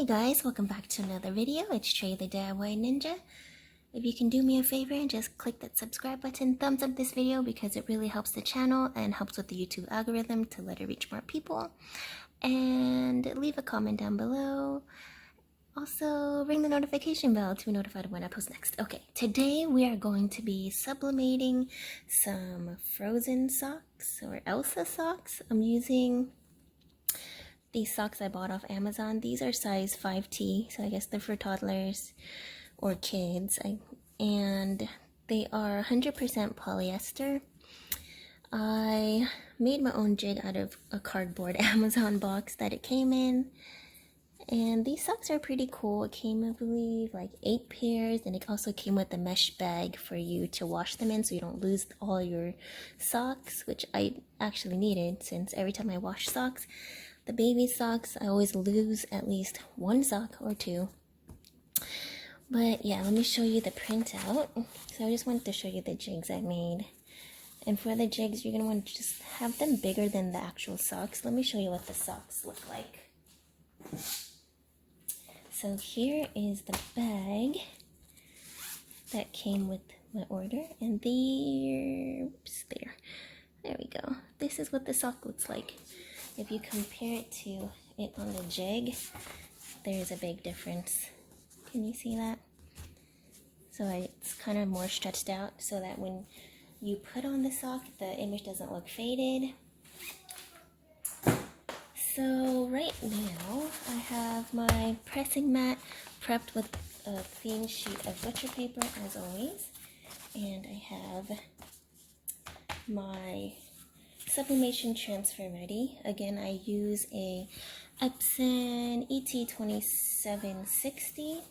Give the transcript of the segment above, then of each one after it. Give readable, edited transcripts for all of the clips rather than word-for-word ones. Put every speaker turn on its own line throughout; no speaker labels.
Hey guys, welcome back to another video. It's Trey the DIY Ninja. If you can do me a favor and just click that subscribe button, thumbs up this video because it really helps the channel and helps with the YouTube algorithm to let it reach more people. And leave a comment down below. Also, ring the notification bell to be notified when I post next. Okay, today we are going to be sublimating some Frozen socks or Elsa socks. I'm using these socks I bought off Amazon. These are size 5T, so I guess they're for toddlers or kids. And they are 100% polyester. I made my own jig out of a cardboard Amazon box that it came in. And these socks are pretty cool. It came, I believe, like 8 pairs, and it also came with a mesh bag for you to wash them in so you don't lose all your socks, which I actually needed since every time I wash socks, the baby socks, I always lose at least one sock or two. But yeah, let me show you the printout. So I just wanted to show you the jigs I made. And for the jigs, you're going to want to just have them bigger than the actual socks. Let me show you what the socks look like. So here is the bag that came with my order. And there we go. This is what the sock looks like. If you compare it to it on the jig, there's a big difference. Can you see that? So it's kind of more stretched out so that when you put on the sock, the image doesn't look faded. So right now, I have my pressing mat prepped with a thin sheet of butcher paper as always. And I have my sublimation transfer ready. Again, I use a Epson ET2760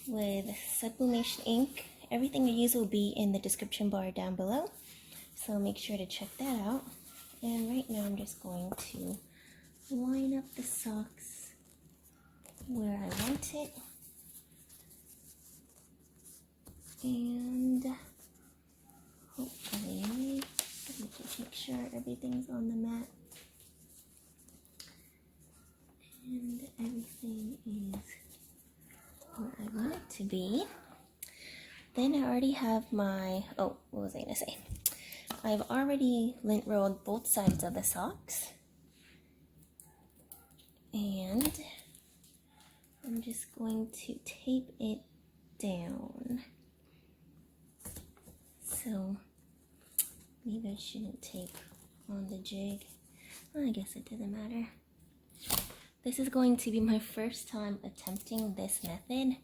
with sublimation ink. Everything I use will be in the description bar down below, so make sure to check that out. And right now I'm just going to line up the socks where I want it, and hopefully let me just make sure everything's on the mat and everything is where I want it to be. Then I already have my, what was I going to say? I've already lint rolled both sides of the socks. And I'm just going to tape it down. So maybe I shouldn't tape on the jig. I guess it doesn't matter. This is going to be my first time attempting this method.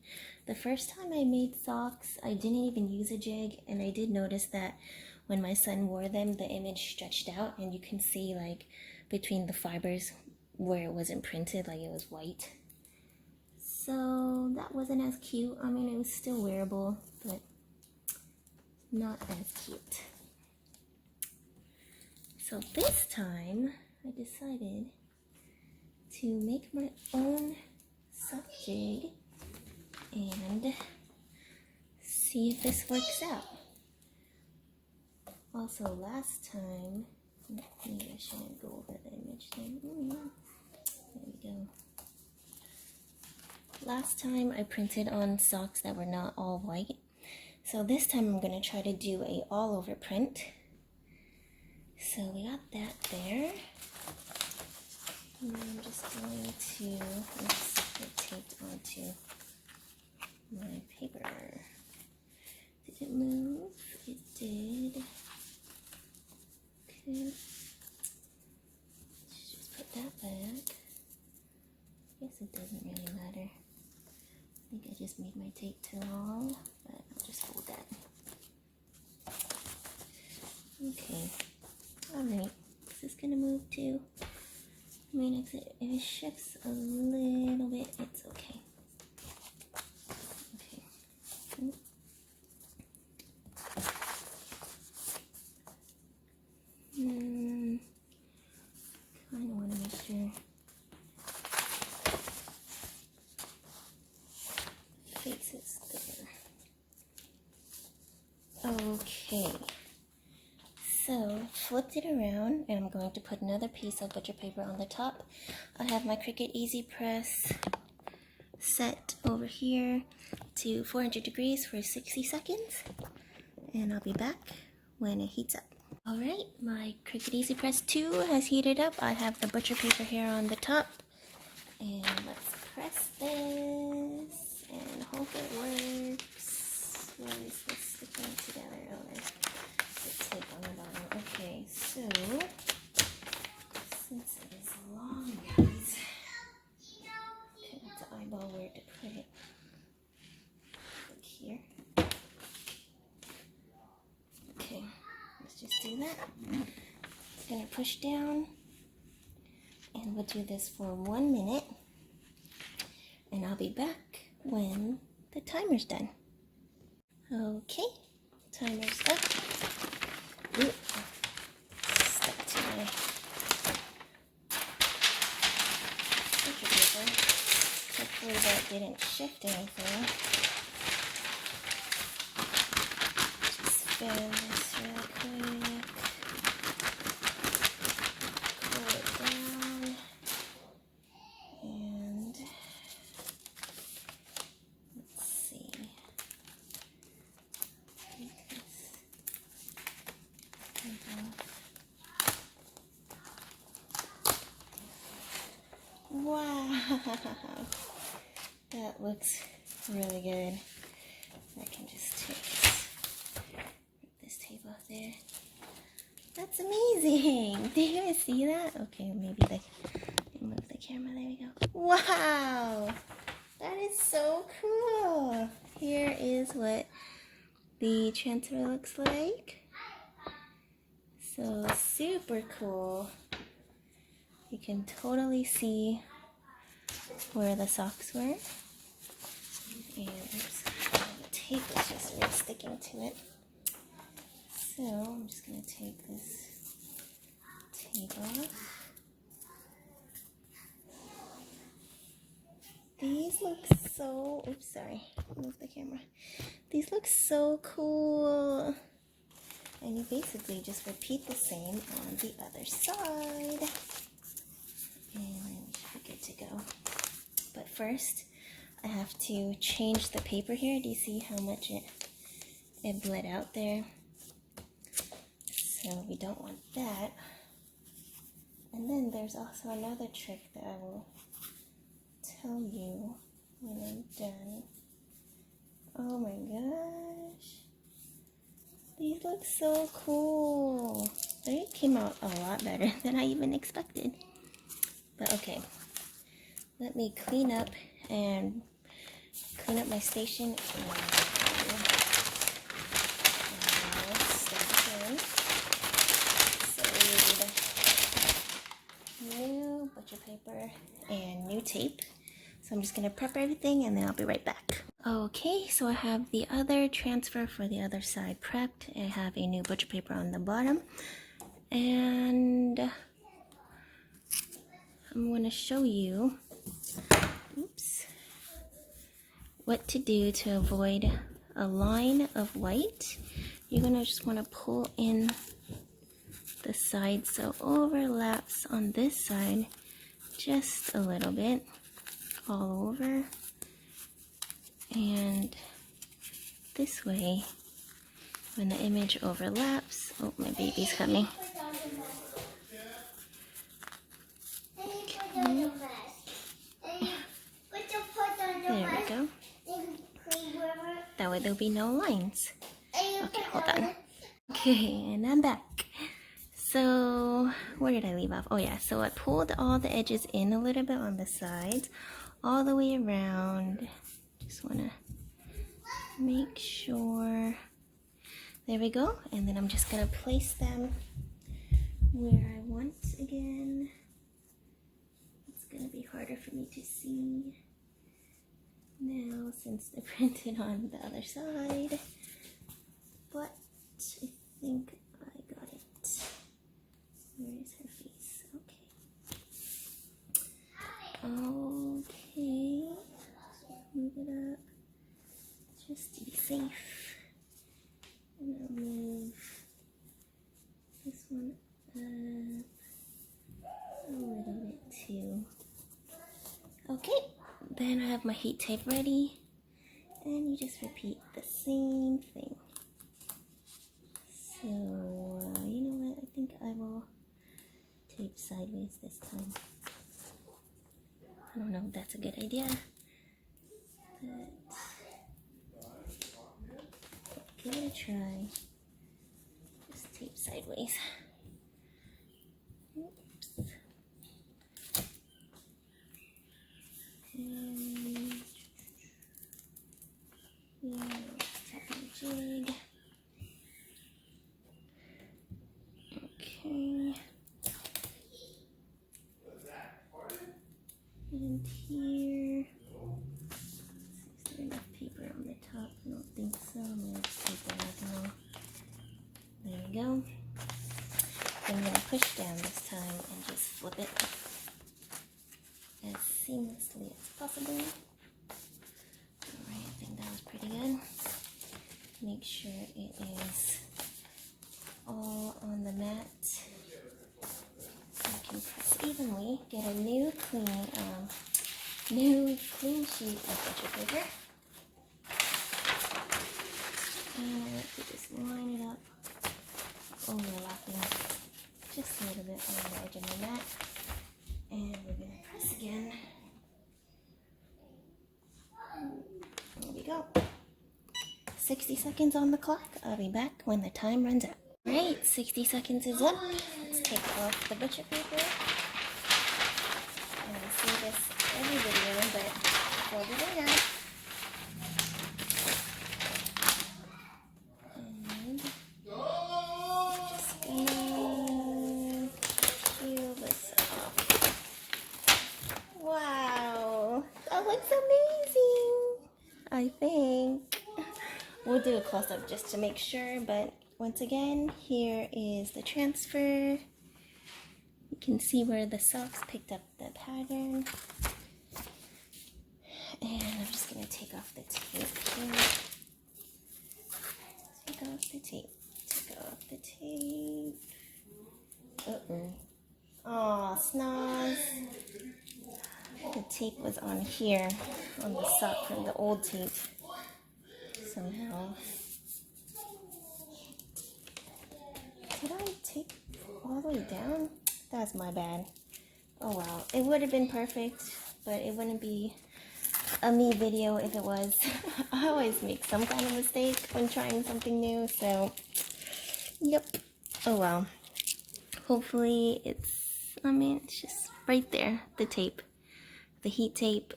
The first time I made socks, I didn't even use a jig, and I did notice that when my son wore them, the image stretched out, and you can see like between the fibers where it wasn't printed, like it was white. So that wasn't as cute. I mean, it was still wearable, but not as cute. So this time, I decided to make my own sock jig and see if this works out. Also, last time, maybe I shouldn't go over the image thing. There we go. Last time I printed on socks that were not all white. So this time I'm going to try to do a all over print. So we got that there. And I'm just going to, oops, get taped onto my paper. Did it move? It did. Okay. Let's just put that back. I guess it doesn't really matter. I think I just made my tape too long, but I'll just hold that. Okay. Alright. Is this gonna move too? I mean, if it shifts a little bit, it's okay. Okay. Kind of want to make sure the face is there. Okay. So So, flipped it around, and I'm going to put another piece of butcher paper on the top. I have my Cricut Easy Press set over here to 400 degrees for 60 seconds, and I'll be back when it heats up. Alright, my Cricut Easy Press 2 has heated up. I have the butcher paper here on the top, and let's press this and hope it works. Where is this sticking together? Oh, there's the tape on the bottom. Okay, so since it is long, guys, I have to eyeball where to put it. Like here. Okay, let's just do that. It's gonna push down, and we'll do this for 1 minute, and I'll be back when the timer's done. Okay, timer's up. Ooh, stuck to my picture paper. Hopefully that didn't shift anything. Just fan this real quick. Pull it down. And let's see. Take this off. Wow, that looks really good. I can just take this tape off there. That's amazing. Did you guys see that? Okay, maybe move the camera. There we go. Wow, that is so cool. Here is what the transfer looks like. So super cool. You can totally see where the socks were. And oops, the tape is just really sticking to it. So I'm just going to take this tape off. These look so, oops, sorry, move the camera. These look so cool. And you basically just repeat the same on the other side. And we should be good to go. But first, I have to change the paper here. Do you see how much it bled out there? So we don't want that. And then there's also another trick that I will tell you when I'm done. Oh my gosh. These look so cool. They came out a lot better than I even expected. But okay, let me clean up my station. New butcher paper and new tape. So I'm just gonna prep everything and then I'll be right back. Okay, so I have the other transfer for the other side prepped. I have a new butcher paper on the bottom, and I'm going to show you, oops, what to do to avoid a line of white. You're going to just want to pull in the side so it overlaps on this side just a little bit all over. And this way, when the image overlaps, oh, my baby's coming. Okay. There we go. That way there'll be no lines. Okay, hold on. Okay, and I'm back. So, where did I leave off? Oh yeah, so I pulled all the edges in a little bit on the sides, all the way around. Just want to make sure. There we go. And then I'm just going to place them where I want again. It's going to be harder for me to see now since they're printed on the other side. But I think I got it. Where is her face? Okay. Okay. Move it up just to be safe. And I'll move the one a little bit too. Okay, then I have my heat tape ready, and you just repeat the same thing. So, you know what, I think I will tape sideways this time. I don't know if that's a good idea, but give it a try. Just tape sideways. Oops. And yeah, tapping jig. Okay. And here, is there enough paper on the top? I don't think so. I'm going to take that out now. There we go. Then I'm going to push down this time and just flip it as seamlessly as possible. Alright, I think that was pretty good. Make sure it is all on the mat. You can press evenly. Get a new clean sheet of butcher paper. And I like to just line it up, overlapping just a little bit on the edge of my mat. And we're going to press again. There we go. 60 seconds on the clock. I'll be back when the time runs out. Alright, 60 seconds is up. Let's take off the butcher paper. And I see this every video, but before we do that, just gonna peel this off. Wow, that looks amazing. I think we'll do a close-up just to make sure, but once again, here is the transfer. You can see where the socks picked up the pattern. And I'm just going to take off the tape here. Take off the tape. Take off the tape. Uh-oh. Aw, snaz. The tape was on here, on the sock from the old tape. Somehow. Did I tape all the way down? That's my bad. Oh well, it would have been perfect, but it wouldn't be a me video if it was. I always make some kind of mistake when trying something new, so yep. Oh well. Hopefully it's just right there, the tape. The heat tape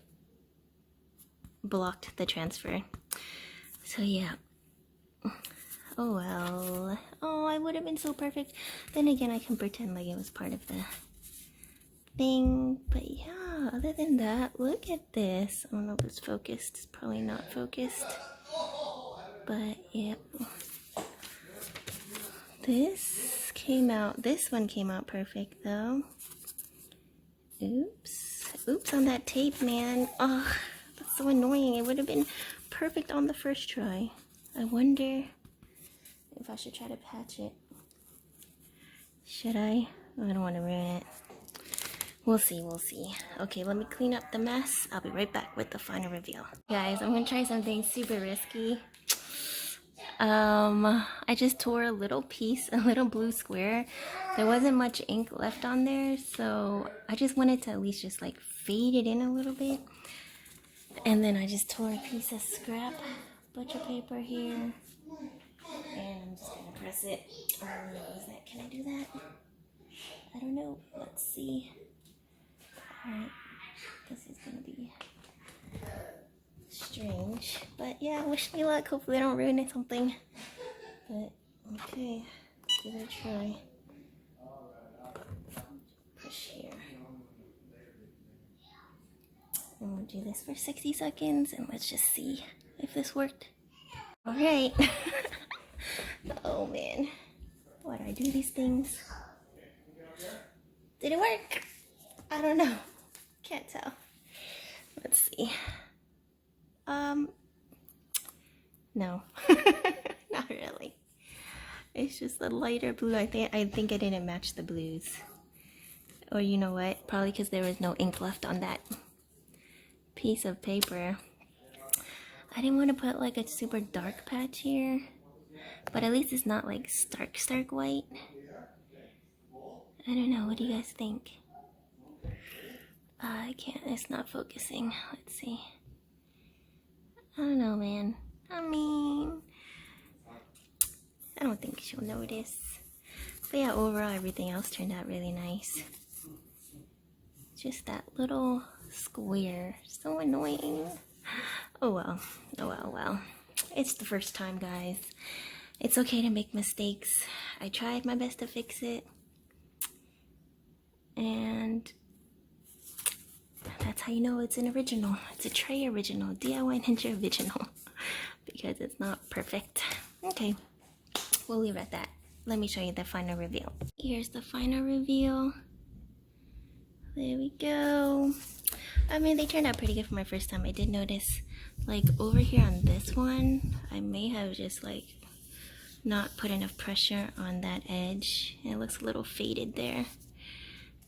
blocked the transfer. So yeah. Oh well. Oh, I would have been so perfect. Then again, I can pretend like it was part of the thing. But yeah, other than that, look at this. I don't know if it's focused. It's probably not focused. But yep. This one came out perfect though. Oops. Oops on that tape, man. Oh, that's so annoying. It would have been perfect on the first try. I wonder if I should try to patch it. Should I? I don't want to ruin it. We'll see, we'll see. Okay, let me clean up the mess. I'll be right back with the final reveal. Guys, I'm gonna try something super risky. I just tore a little piece, a little blue square. There wasn't much ink left on there, so I just wanted to at least just like fade it in a little bit. And then I just tore a piece of scrap butcher paper here. And I'm just gonna press it. Can I do that? I don't know. Let's see. Alright. This is gonna be strange. But yeah, wish me luck. Hopefully I don't ruin something. But okay. Let's give it a try. Push here. And we'll do this for 60 seconds and let's just see if this worked. Alright. Oh man, why do I do these things? Did it work? I don't know. Can't tell. Let's see. No. Not really. It's just a lighter blue. I think I didn't match the blues. Or you know what? Probably because there was no ink left on that piece of paper. I didn't want to put like a super dark patch here, but at least it's not like stark white. I don't know, what do you guys think? I can't, it's not focusing. Let's see. I don't know, man. I mean, I don't think she'll notice. But yeah, overall everything else turned out really nice. Just that little square, so annoying. Oh well, well. It's the first time, guys. It's okay to make mistakes. I tried my best to fix it. And that's how you know it's an original. It's a Trey original, DIY Ninja original. Because it's not perfect. Okay, we'll leave it at that. Let me show you the final reveal. Here's the final reveal. There we go. I mean, they turned out pretty good for my first time. I did notice, like, over here on this one, I may have just, like, not put enough pressure on that edge. It looks a little faded there.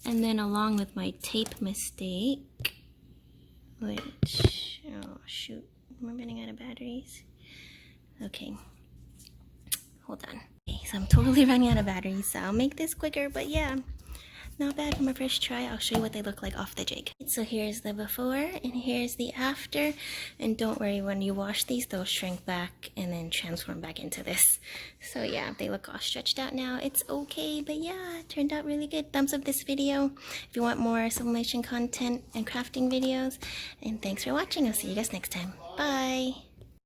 And then along with my tape mistake, which, oh shoot, we're running out of batteries. Okay, hold on. Okay, so I'm totally running out of batteries, so I'll make this quicker, but yeah. Not bad for my first try. I'll show you what they look like off the jig. So here's the before and here's the after. And don't worry, when you wash these, they'll shrink back and then transform back into this. So yeah, they look all stretched out now. It's okay, but yeah, it turned out really good. Thumbs up this video if you want more sublimation content and crafting videos. And thanks for watching. I'll see you guys next time. Bye!